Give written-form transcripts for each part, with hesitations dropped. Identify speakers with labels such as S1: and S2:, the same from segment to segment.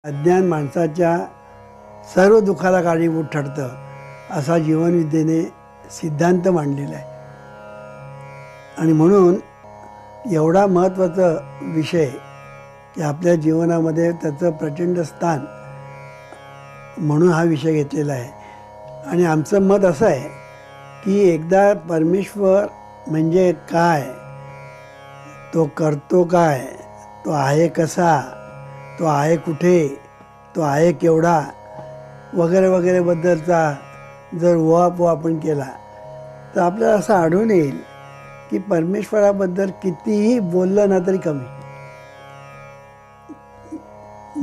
S1: अज्ञान माणसाच्या सर्व दुःखाला कारणीभूत ठरतं असा जीवनविद्येने सिद्धांत मांडलेला आहे. आणि म्हणून एवढा महत्त्वाचा विषय की आपल्या जीवनामध्ये त्याचं प्रचंड स्थान म्हणून हा विषय घेतलेला आहे. आणि आमचं मत असं आहे की एकदा परमेश्वर म्हणजे काय, तो करतो काय, तो आहे कसा, तो आहे कुठे, तो आहे केवढा वगैरे वगैरे बद्दलचा जर उहापोह आपण केला तर आपल्याला असं आढळून येईल की परमेश्वराबद्दल कितीही बोललं ना तरी कमी.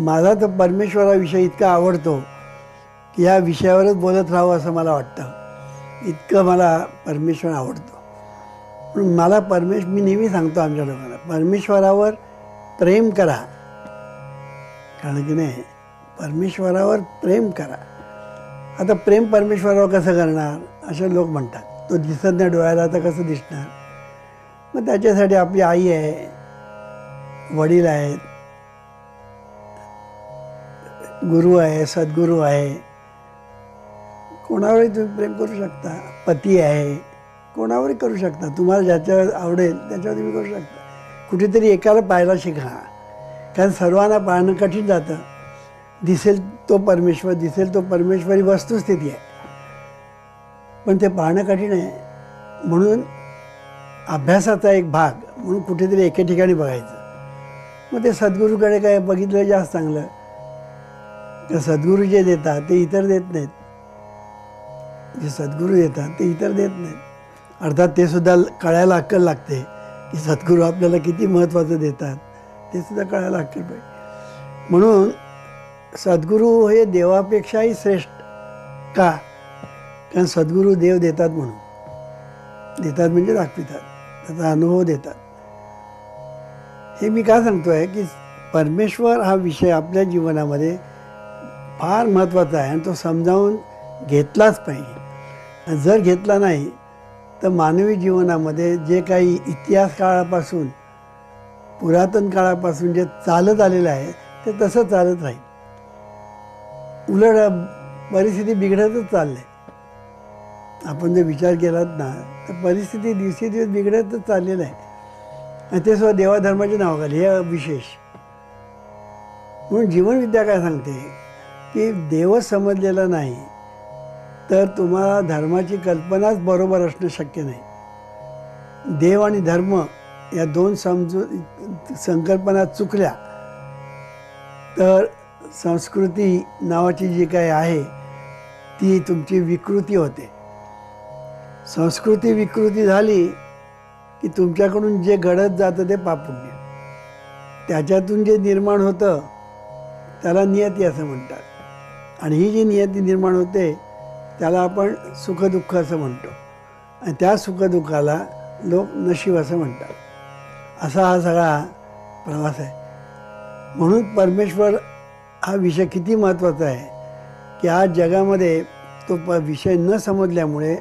S1: मला तर परमेश्वराविषयी इतका आवडतो की या विषयावरच बोलत राहावं असं मला वाटतं. इतकं मला परमेश्वर आवडतो. पण मला मी नेहमी सांगतो आमच्या लोकांना, परमेश्वरावर प्रेम करा. कारण की नाही, परमेश्वरावर प्रेम करा. आता प्रेम परमेश्वरावर कसं करणार असे लोक म्हणतात. तो दिसत नाही डोळ्याला तर कसं दिसणार. मग त्याच्यासाठी आपली आई आहे, वडील आहेत, गुरु आहे, सद्गुरू आहे, कोणावरही तुम्ही प्रेम करू शकता. पती आहे, कोणावरही करू शकता. तुम्हाला ज्याच्यावर आवडेल त्याच्यावर तुम्ही करू शकता. कुठेतरी एकाला पाहायला शिका. कारण सर्वांना पाहणं कठीण जातं. दिसेल तो परमेश्वर, दिसेल तो परमेश्वरी वस्तुस्थिती आहे, पण ते पाहणं कठीण आहे. म्हणून अभ्यासाचा एक भाग म्हणून कुठेतरी एके ठिकाणी बघायचं. मग ते सद्गुरूकडे काय बघितलं जास्त चांगलं. तर सद्गुरू जे देतात ते इतर देत नाहीत. जे सद्गुरू देतात ते इतर देत नाहीत. अर्थात ते सुद्धा कळायला अक्कल लागते की सद्गुरू आपल्याला किती महत्त्वाचं देतात, ते सुद्धा कळायला अक्कल पाहिजे. म्हणून सद्गुरू हे देवापेक्षाही श्रेष्ठ का? कारण सद्गुरू देव देतात म्हणून. देतात म्हणजे दाखवितात, त्याचा अनुभव देतात. हे मी का सांगतो आहे की परमेश्वर हा विषय आपल्या जीवनामध्ये फार महत्त्वाचा आहे आणि तो समजावून घेतलाच पाहिजे. जर घेतला नाही तर मानवी जीवनामध्ये जे काही इतिहास काळापासून, पुरातन काळापासून जे चालत आलेलं आहे ते तसं चालत राहील. उलट परिस्थिती बिघडतच चालली आहे. आपण जर विचार केलात ना तर परिस्थिती दिवसेदिवस बिघडतच चाललेलं आहे. आणि ते सुद्धा देवाधर्माच्या नावाखाली. हे विशेष. म्हणून जीवनविद्या काय सांगते की देवच समजलेला नाही तर तुम्हाला धर्माची कल्पनाच बरोबर असणं शक्य नाही. देव आणि धर्म या दोन संकल्पना चुकल्या तर संस्कृती नावाची जी काही आहे ती तुमची विकृती होते. संस्कृती विकृती झाली की तुमच्याकडून जे घडत जातं ते पापुण्य. त्याच्यातून जे निर्माण होतं त्याला नियती असं म्हणतात. आणि ही जी नियती निर्माण होते त्याला आपण सुखदुःख असं म्हणतो. आणि त्या सुखदुःखाला लोक नशीब असं म्हणतात. असा हा सगळा प्रवास आहे. म्हणून परमेश्वर हा विषय किती महत्त्वाचा आहे की आज जगामध्ये तो विषय न समजल्यामुळे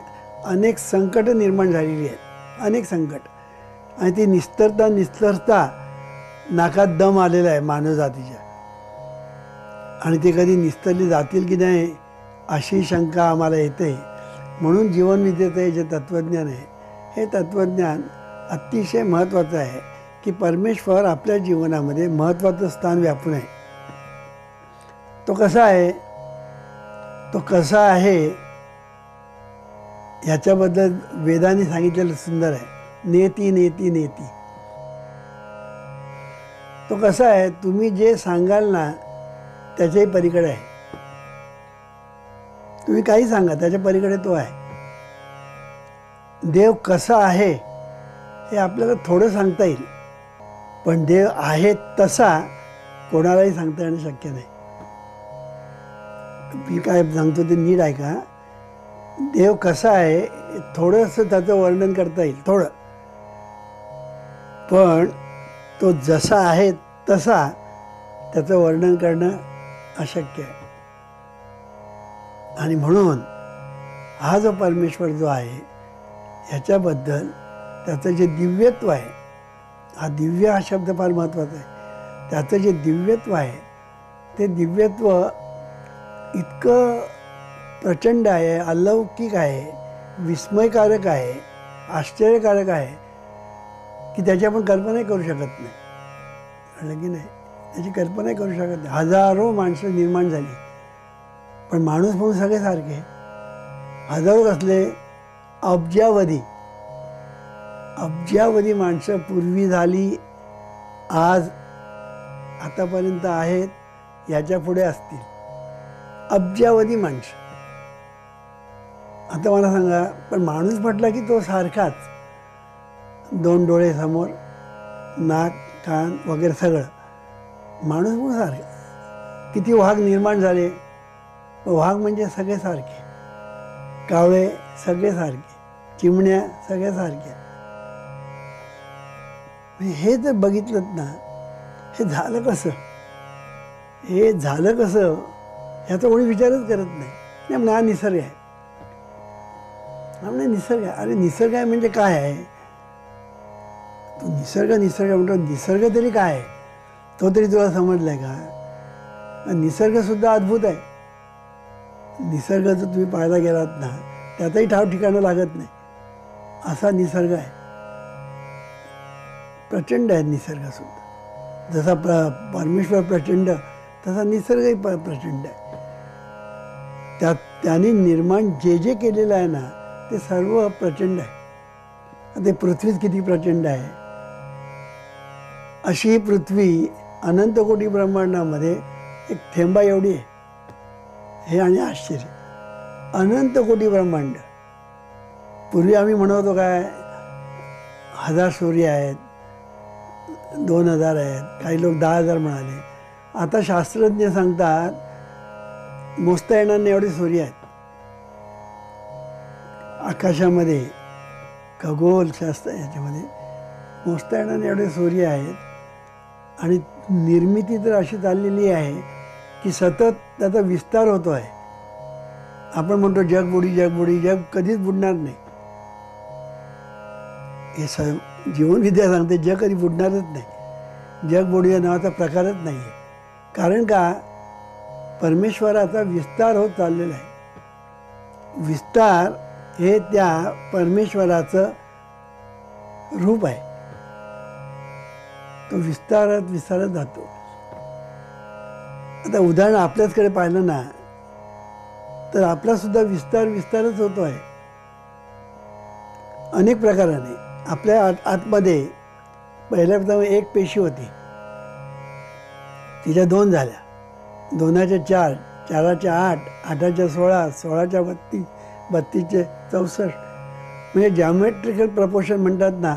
S1: अनेक संकट निर्माण झालेली आहेत. अनेक संकट. आणि ती निस्तरता नाकात दम आलेला आहे मानवजातीच्या. आणि ते कधी निस्तरली जातील की नाही अशी शंका आम्हाला येते. म्हणून जीवनविद्येचं हे जे तत्त्वज्ञान आहे हे तत्त्वज्ञान अतिशय महत्त्वाचं आहे की परमेश्वर आपल्या जीवनामध्ये महत्त्वाचं स्थान व्यापून आहे. तो कसा आहे, तो कसा आहे ह्याच्याबद्दल वेदांनी सांगितलेलं सुंदर आहे. नेती नेती नेती. तो कसा आहे, तुम्ही जे सांगाल ना त्याच्याही पलीकडे आहे. तुम्ही काही सांगा त्याच्या पलीकडे तो आहे. देव कसा आहे हे आपल्याला थोडं सांगता येईल, पण देव आहे तसा कोणालाही सांगता येणं शक्य नाही. मी काय सांगतो ते नीट ऐका. देव कसा आहे थोडंसं त्याचं वर्णन करता येईल, थोडं. पण तो जसा आहे तसा त्याचं वर्णन करणं अशक्य आहे. आणि म्हणून हा जो परमेश्वर जो आहे ह्याच्याबद्दल त्याचं जे दिव्यत्व आहे, हा दिव्य हा शब्द फार महत्त्वाचा आहे. त्याचं जे दिव्यत्व आहे ते दिव्यत्व इतकं प्रचंड आहे, अलौकिक आहे, विस्मयकारक आहे, आश्चर्यकारक आहे की त्याची आपण कल्पनाही करू शकत नाही. कळलं की नाही? त्याची कल्पनाही करू शकत नाही. हजारो माणसं निर्माण झाली, पण माणूस म्हणून सगळे सारखे. हजारो असले, अब्जावधी अब्जावधी माणसं पूर्वी झाली, आज आतापर्यंत आहेत, याच्या पुढे असतील. अब्जावधी माणसं. आता मला सांगा, पण माणूस म्हटला की तो सारखाच. 2 डोळे समोर, नाक, कान वगैरे सगळं. माणूस म्हणून सारखा. किती वाघ निर्माण झाले, वाघ म्हणजे सगळे सारखे. कावळे सगळे सारखे, चिमण्या सगळ्या सारख्या. हे जर बघितलं ना, हे झालं कसं, हे झालं कसं ह्याचा कोणी विचारच करत नाही. म्हणजे हा निसर्ग आहे, हा म्हणजे निसर्ग आहे. अरे निसर्ग आहे म्हणजे काय आहे? तो निसर्ग म्हणतो, निसर्ग तरी काय आहे तो तरी तुला समजलाय का? निसर्ग सुद्धा अद्भुत आहे. निसर्ग जर तुम्ही पाहायला गेलात ना, त्यातही ठाव ठिकाणं लागत नाही, असा निसर्ग आहे. प्रचंड आहे निसर्ग सुद्धा. जसा परमेश्वर प्रचंड, तसा निसर्गही प्रचंड आहे. त्याने निर्माण जे जे केलेलं आहे ना, ते सर्व प्रचंड आहे. ते पृथ्वीच किती प्रचंड आहे. अशी ही पृथ्वी अनंत कोटी ब्रह्मांडामध्ये एक थेंबा एवढी आहे. हे आणि आश्चर्य. अनंत कोटी ब्रह्मांड. पूर्वी आम्ही म्हणतो काय, 1000 सूर्य आहेत, 2000 आहेत, काही लोक 10,000 म्हणाले. आता शास्त्रज्ञ सांगतात मोजता येणार नाही एवढे सूर्य आहेत आकाशामध्ये. खगोलशास्त्र याच्यामध्ये मोजता येणार नाही एवढे सूर्य आहेत. आणि निर्मिती तर अशी चाललेली आहे की सतत त्याचा विस्तार होतो आहे. आपण म्हणतो जग बुडी, जग बुडी. जग कधीच बुडणार नाही. हे जीवनविद्या सांगते जग कधी बुडणारच नाही. जग बुडी या नावाचा प्रकारच नाही आहे. कारण का, परमेश्वराचा विस्तार होत चाललेला आहे. विस्तार हे त्या परमेश्वराचं रूप आहे. तो विस्तारत जातो. आता उदाहरण आपल्याचकडे पाहिलं ना, तर आपला सुद्धा विस्तारच होतो आहे अनेक प्रकाराने. आपल्या आतमध्ये पहिल्या प्रथम एक पेशी होती, तिच्या 2 झाल्या, 2च्या 4, 4च्या 8, 8च्या 16, 16च्या 32, 32चे 64. म्हणजे जॉमेट्रिकल प्रपोर्शन म्हणतात ना,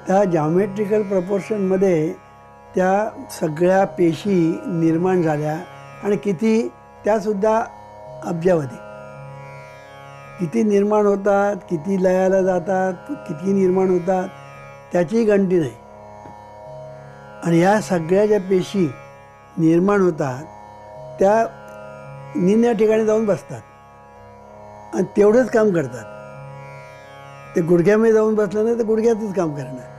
S1: त्या जॉमेट्रिकल प्रपोर्शनमध्ये त्या सगळ्या पेशी निर्माण झाल्या. आणि किती, त्यासुद्धा अब्जावधी. किती निर्माण होतात, किती लयाला जातात, किती निर्माण होतात, त्याचीही गणती नाही. आणि ह्या सगळ्या ज्या पेशी निर्माण होतात त्या निम्या ठिकाणी जाऊन बसतात आणि तेवढंच काम करतात. ते गुडघ्यामध्ये जाऊन बसलं नाही तर गुडघ्यातच काम करणार,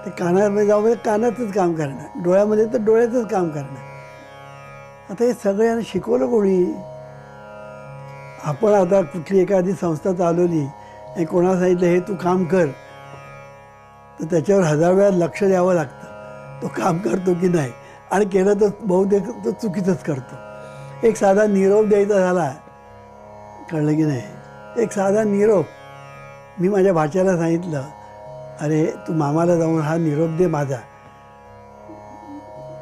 S1: ते कानामध्ये जाऊन कानातच काम करणार, डोळ्यामध्ये तर डोळ्यातच काम करणार. आता हे सगळ्यांना शिकवलं कोणी? आपण आता कुठली एखादी संस्था चालवली आणि कोणाला सांगितलं हे तू काम कर, तर त्याच्यावर 1000 वेळा लक्ष द्यावं लागतं. तो काम करतो की नाही, आणि केलं तर बहुतेक तो चुकीचंच करतो. एक साधा निरोप द्यायचा झाला, कळलं की नाही, एक साधा निरोप. मी माझ्या भाच्याला सांगितलं, अरे तू मामाला जाऊन हा निरोप दे माझा.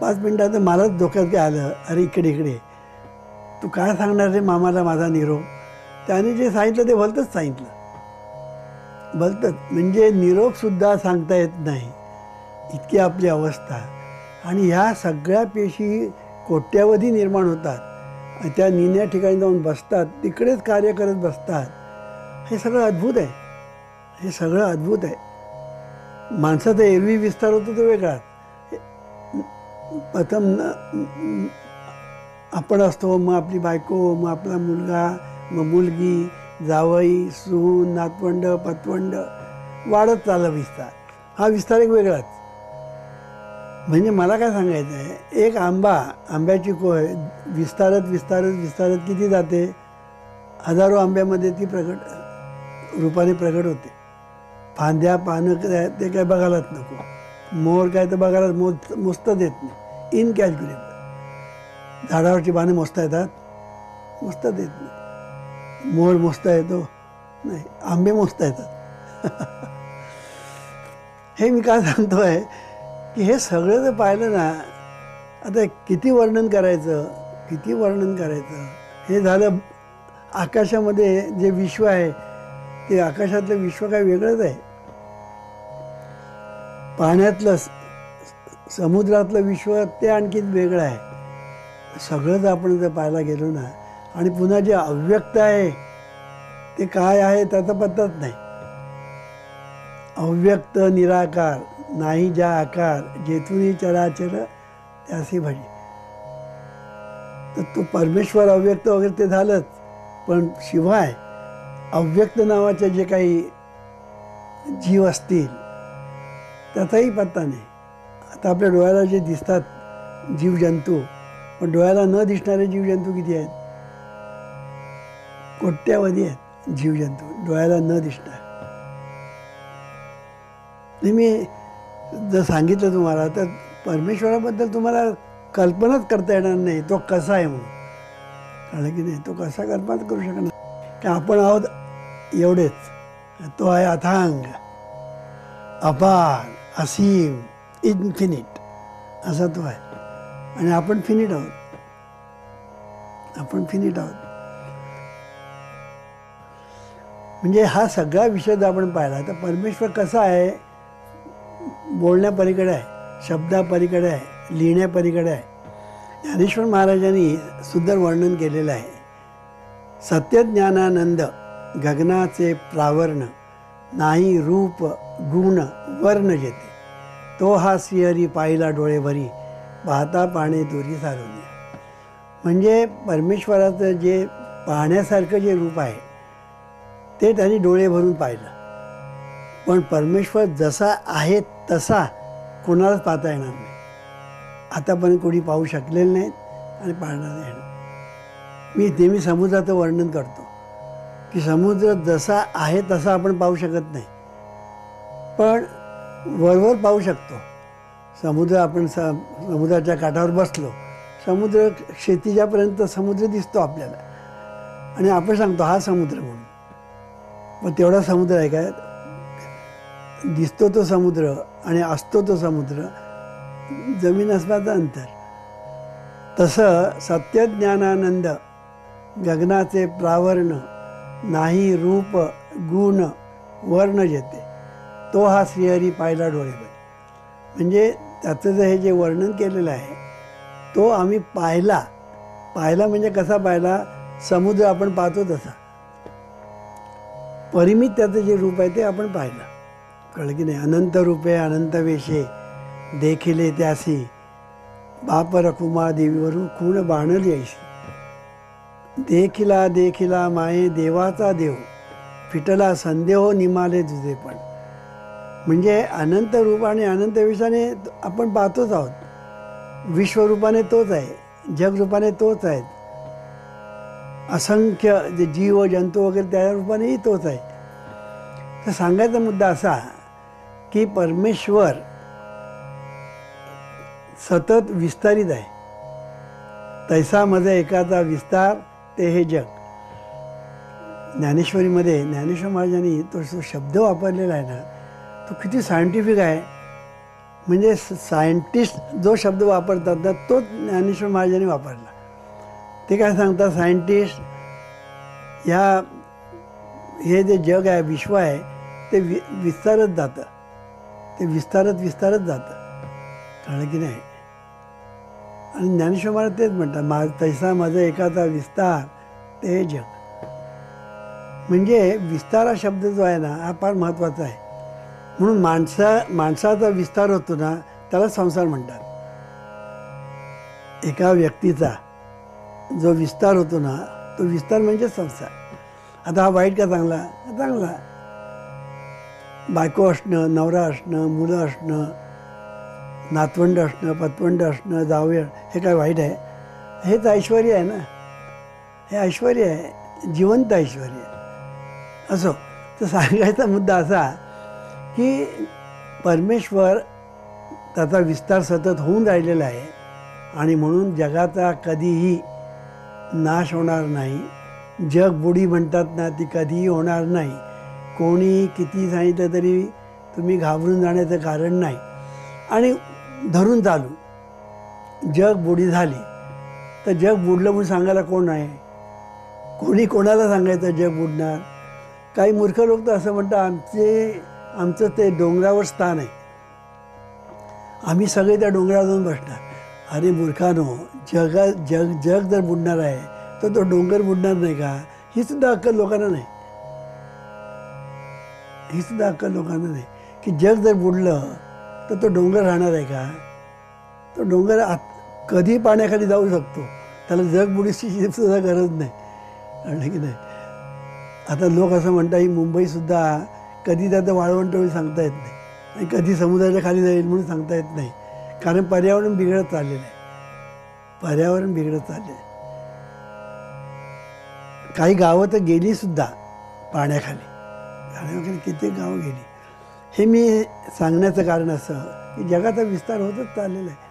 S1: 5 मिनिटात मलाच डोक्यात काय आलं, अरे इकडे तू काय सांगणार रे मामाला माझा निरोप? त्याने जे सांगितलं ते भलतंच सांगितलं. भलतंच म्हणजे निरोपसुद्धा सांगता येत नाही, इतकी आपली अवस्था. आणि ह्या सगळ्या पेशी कोट्यावधी निर्माण होतात आणि त्या निम्या ठिकाणी जाऊन बसतात, तिकडेच कार्य करत बसतात. हे सगळं अद्भुत आहे. हे सगळं अद्भुत आहे. माणसाचा एरवी विस्तार होतो तो वेगळा. प्रथम आपण असतो, मग आपली बायको, मग आपला मुलगा, मग मुलगी, जावई, सून, नातवंड, पतवंड, वाढत चालला विस्तार. हा विस्तार एक वेगळाच. म्हणजे मला काय सांगायचं आहे, एक आंब्याची कोय विस्तारत विस्तारत विस्तारत किती जाते, हजारो आंब्यामध्ये ती रूपाने प्रगट होते. फांद्या पानं ते काय बघायलाच नको, मोर काय तर बघायला मोजताच येत नाही, इनकॅल्क्युलेबल. झाडावरची पानं मोजता येतात, मोजताच येत नाही. मोर मोजता येतो नाही, आंबे मोजता येतात. हे मी काय सांगतोय की हे सगळं जर पाहिलं ना, आता किती वर्णन करायचं, किती वर्णन करायचं. हे झालं आकाशामध्ये जे विश्व आहे, ते आकाशातलं विश्व काय वेगळंच आहे. पाण्यातलं समुद्रातलं विश्व ते आणखीन वेगळं आहे. सगळंच आपण जर पाहायला गेलो ना, आणि पुन्हा जे अव्यक्त आहे ते काय आहे त्याचा पत्ताच नाही. अव्यक्त निराकार नाही ज्या आकार, जेथूनही चराचर त्यासी भजी. तर तो परमेश्वर अव्यक्त वगैरे ते झालंच, पण शिवाय अव्यक्त नावाचे जे काही जीव असतील त्याचाही पत्ता नाही. आता आपल्या डोळ्याला जे दिसतात जीवजंतू, पण डोळ्याला न दिसणारे जीवजंतू किती आहेत? कोट्यावधी आहेत जीवजंतू डोळ्याला न दिसणार. मी जर सांगितलं तुम्हाला तर परमेश्वराबद्दल तुम्हाला कल्पनाच करता येणार नाही तो कसा आहे म्हणून. कळलं की नाही? तो कसा कल्पना करू शकणार की आपण आहोत एवढेच, तो आहे अथांग, अपार, असीम, इन्फिनिट असा तो आहे. आणि आपण फिनिट आहोत, आपण फिनिट आहोत. म्हणजे हा सगळा विषय जर आपण पाहिला तर परमेश्वर कसा आहे, बोलण्यापलीकडे आहे, शब्दापलीकडे आहे, लिहिण्यापलीकडे आहे. ज्ञानेश्वर महाराजांनी सुंदर वर्णन केलेलं आहे. सत्यज्ञानानंद गगनाचे प्रावर्ण, नाही रूप गुण वर्ण जेते, तो हा श्रीहरी पाहिला डोळे भरी, पाहता पाहणे दुरी सारोनी. म्हणजे परमेश्वराचं जे पाहण्यासारखं जे रूप आहे ते त्यांनी डोळे भरून पाहिलं. पण परमेश्वर जसा आहे तसा कोणालाच पाहता येणार नाही. आतापर्यंत कोणी पाहू शकलेलं नाहीत आणि पाहणार नाही. मी नेहमी समुद्राचं वर्णन करतो की समुद्र जसा आहे तसा आपण पाहू शकत नाही, पण वरवर पाहू शकतो. समुद्र आपण समुद्राच्या काठावर बसलो, समुद्र क्षितिजापर्यंत समुद्र दिसतो आपल्याला, आणि आपण सांगतो हा समुद्र म्हणून. मग तेवढा समुद्र आहे काय? दिसतो तो समुद्र आणि असतो तो समुद्र, जमीन अस्माचं अंतर. तसं सत्यज्ञानानंद गगनाचे प्रावर्ण, नाही रूप गुण वर्ण जेते, तो हा श्रीहरी पाहिला डोळेभर. म्हणजे त्याचं जे हे जे वर्णन केलेलं आहे तो आम्ही पाहिला. पाहिला म्हणजे कसा पाहिला? समुद्र आपण पाहतो तसा, परिमित त्याचं जे रूप आहे ते आपण पाहिलं. कळलं की नाही? अनंत रूपे अनंत वेशे देखिले त्यासी, बाप रखुमा देवीवरून खूण बाणली ऐशी. देखिला देखिला माये देवाचा देव, फिटला संदेह निमाले तुझे पण. म्हणजे अनंत रूप आणि अनंत वेशाने आपण पाहतोच आहोत. विश्वरूपाने तोच आहे, जगरूपाने तोच आहे, असंख्य जे जीव जंतू वगैरे त्या रूपानेही तोच आहे. तर सांगायचा मुद्दा असा की परमेश्वर सतत विस्तारित आहे. तैसा मध्ये एकाचा विस्तार ते हे जग. ज्ञानेश्वरीमध्ये ज्ञानेश्वर महाराजांनी तो शब्द वापरलेला आहे ना, तो किती सायंटिफिक आहे. म्हणजे सायंटिस्ट जो शब्द वापरतात ना तोच ज्ञानेश्वर महाराजांनी वापरला. ते काय सांगतात? सायंटिस्ट हे जे जग आहे, विश्व आहे, ते विस्तारत जातं, ते विस्तारत जातं. कळलं की नाही? आणि ज्ञानेश्वर महाराज तेच म्हणतात, तैसा माझा एकाचा विस्तार ते जग. म्हणजे विस्तार हा शब्द जो आहे ना हा फार महत्त्वाचा आहे. म्हणून माणसाचा विस्तार होतो ना त्याला संसार म्हणतात. एका व्यक्तीचा जो विस्तार होतो ना तो विस्तार म्हणजे संसार. आता हा वाईट का चांगला? चांगला. बायको असणं, नवरा असणं, मुलं असणं, नातवंड असणं, पतवंड असणं, जावई हे काय वाईट आहे? हेच ऐश्वर्य आहे ना, हे ऐश्वर्य आहे, जिवंत ऐश्वर्य आहे. असो, तर सांगायचा मुद्दा असा की परमेश्वर त्याचा विस्तार सतत होऊन राहिलेला आहे आणि म्हणून जगाचा कधीही नाश होणार नाही. जग बुडी म्हणतात ना, ती कधीही होणार नाही. कोणी किती सांगितलं तरी तुम्ही घाबरून जाण्याचं कारण नाही. आणि धरून चालू, जग बुडी झाली तर जग बुडलं म्हणून सांगायला कोण आहे? कोणी कोणाला सांगायचं जग बुडणार? काही मूर्ख लोक तर असं म्हणतात आमचं ते डोंगरावर स्थान आहे, आम्ही सगळे त्या डोंगरावर जाऊन बसणार. अरे मूर्खानो, जग जर बुडणार आहे तर तो डोंगर बुडणार नाही का? ही सुद्धा अक्कल लोकांना नाही, ही सुद्धा अक्कल लोकांना नाही की जग जर बुडलं तर तो डोंगर राहणार आहे का? तो डोंगर कधी पाण्याखाली जाऊ शकतो, त्याला जग बुडीची सुद्धा गरज नाही. कळलं की नाही? आता लोक असं म्हणतात ही मुंबईसुद्धा कधी त्याचं वाळवंट होईल सांगता येत नाही आणि कधी समुद्राच्या खाली जाईल म्हणून सांगता येत नाही. कारण पर्यावरण बिघडत चाललेलं आहे, पर्यावरण बिघडत चालले आहे. काही गावं तर गेली सुद्धा पाण्याखाली, पाण्याखाली कित्येक गावं गेली. हे मी सांगण्याचं कारण असं की जगाचा विस्तार होतच चाललेला आहे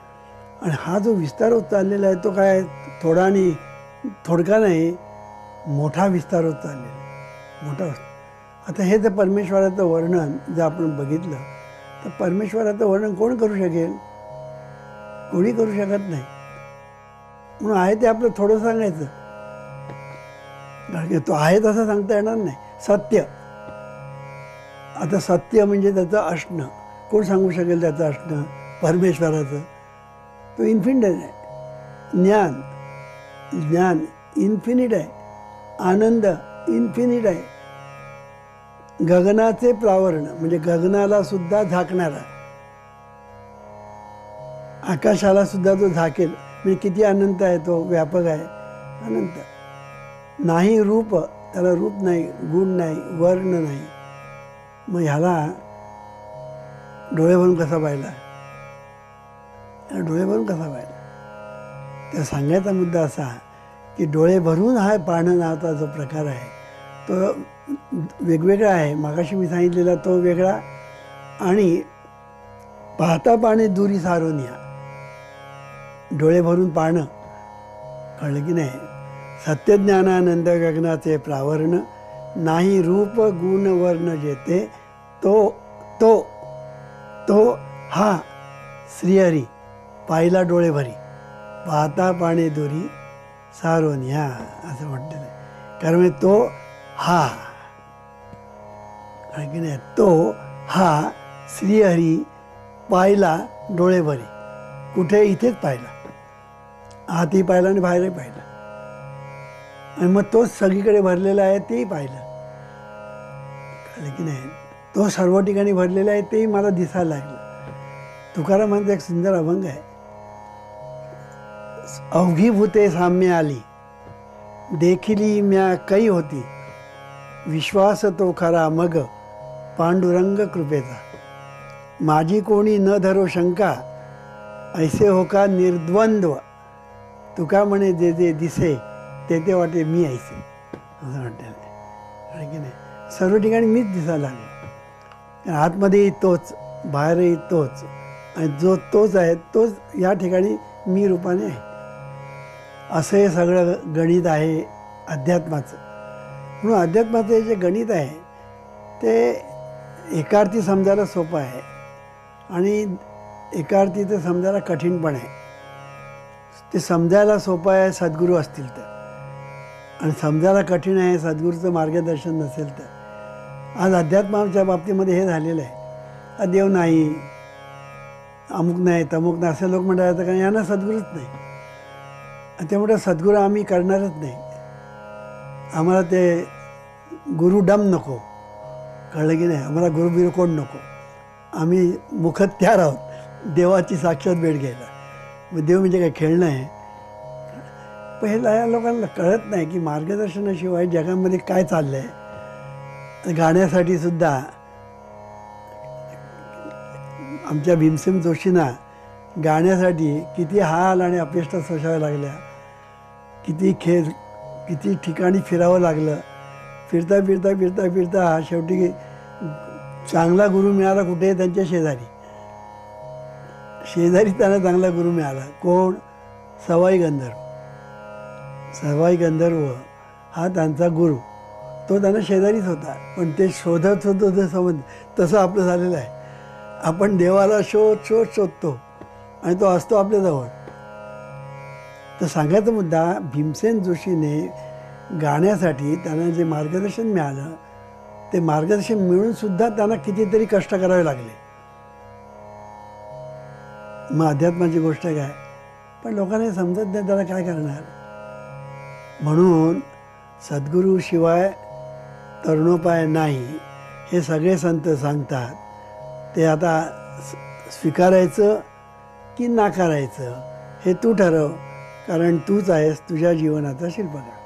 S1: आणि हा जो विस्तार होत चाललेला आहे तो काय थोडा आणि थोडका नाही, मोठा विस्तार होत चाललेला आहे, मोठा. आता हे जर परमेश्वराचं वर्णन जर आपण बघितलं तर परमेश्वराचं वर्णन कोण करू शकेल? कोणी करू शकत नाही. म्हणून आहे ते आपलं थोडं सांगायचं, कारण तो आहे तसं सांगता येणार नाही. सत्य, आता सत्य म्हणजे त्याचं असणं, कोण सांगू शकेल त्याचं असणं? परमेश्वराचं. तो इन्फिनिट आहे. ज्ञान इन्फिनिट आहे. आनंद इन्फिनिट आहे. गगनाचे प्रावरण म्हणजे गगनाला सुद्धा झाकणारा, आकाशाला सुद्धा तो झाकेल म्हणजे किती अनंत आहे, तो व्यापक आहे, अनंत. नाही रूप, त्याला रूप नाही, गुण नाही, वर्ण नाही. मग ह्याला डोळे भरून कसा पाहिला? डोळे भरून कसा पाहिला? त्या सांगायचा मुद्दा असा की डोळे भरून हा पाहणं नावाचा जो प्रकार आहे तो वेगवेगळा आहे. मागाशी मी सांगितलेला तो वेगळा आणि पाहता पाहणे दुरी सारून या, डोळे भरून पाहणं. कळलं की नाही? सत्यज्ञानानंद गगनाचे प्रावरण, नाही रूप गुण वर्ण जेते, तो तो तो हा श्रीहरी पाहिला डोळे भरी, पाहता पाहणे दुरी सारून या, असं म्हटलेलं आहे. कारण तो हा, की नाही, तो हा श्रीहरी पाहिला डोळे भरी. कुठे? इथेच पाहिला, आतही पाहिला आणि बाहेरही पाहिला. आणि मग तो सगळीकडे भरलेला आहे तेही पाहिलं. कळलं की नाही? तो सर्व ठिकाणी भरलेला आहे तेही मला दिसायला लागलं. तुकारामांचा एक सुंदर अभंग आहे, अवघी भूते साम्य आली, देखिली म्या कै होती, विश्वास तो खरा मग पांडुरंग कृपेचा, माझी कोणी न धरो शंका, ऐसे हो का निर्द्वंद्व, तुका म्हणे जे जे दिसे ते ते वाटे मी ऐसे, असं म्हटलेलं आहे की नाही? सर्व ठिकाणी मीच दिसायला लागलो, आतमध्येही तोच, बाहेरही तोच, आणि जो तोच आहे तोच या ठिकाणी मी रूपाने आहे. असं हे सगळं गणित आहे अध्यात्माचं. म्हणून अध्यात्माचं हे जे गणित आहे ते एका अर्थी समजायला सोपं आहे आणि एका अर्थी ते समजायला कठीण पण आहे. ते समजायला सोपं आहे सद्गुरू असतील तर, आणि समजायला कठीण आहे सद्गुरूचं मार्गदर्शन नसेल तर. आज अध्यात्माच्या बाबतीमध्ये हे झालेलं आहे, देव नाही, अमुक नाही, तमुक नाही, असे लोक म्हणतात कारण यांना सद्गुरूच नाही. आणि त्यामुळे सद्गुरू आम्ही करणारच नाही, आम्हाला ते गुरुडम नको. कळलं की नाही? आम्हाला गुरुबिरू कोण नको, आम्ही मुखत तयार आहोत देवाची साक्षात भेट घ्यायला. मग देव म्हणजे काय खेळणं आहे? पहिला या लोकांना कळत नाही की मार्गदर्शनाशिवाय जगामध्ये काय चाललं आहे. गाण्यासाठी सुद्धा आमच्या भीमसेन जोशींना गाण्यासाठी किती हाल आणि अपेष्टा सोसाव्या लागल्या, किती ठिकाणी फिरावं लागलं. फिरता फिरता फिरता फिरता हा शेवटी चांगला गुरु मिळाला कुठे, त्यांच्या शेजारी त्यांना चांगला गुरु मिळाला. कोण? सवाई गंधर्व हा त्यांचा गुरु. तो त्यांना शेजारीच होता, पण ते शोधत होतो ते समज. तसं आपलं झालेलं आहे. आपण देवाला शोधतो आणि तो असतो आपल्याजवळ. तर सांगायचा मुद्दा, भीमसेन जोशीने गाण्यासाठी त्यांना जे मार्गदर्शन मिळालं, ते मार्गदर्शन मिळूनसुद्धा त्यांना कितीतरी कष्ट करावे लागले. मग अध्यात्माची गोष्ट काय, पण लोकांना समजत नाही, त्याला काय करणार. म्हणून सद्गुरूशिवाय तरुणोपाय नाही, हे सगळे संत सांगतात. ते आता स्वीकारायचं की नाकारायचं हे तू ठरव, कारण तूच आहेस तुझ्या जीवनाचा शिल्पकार.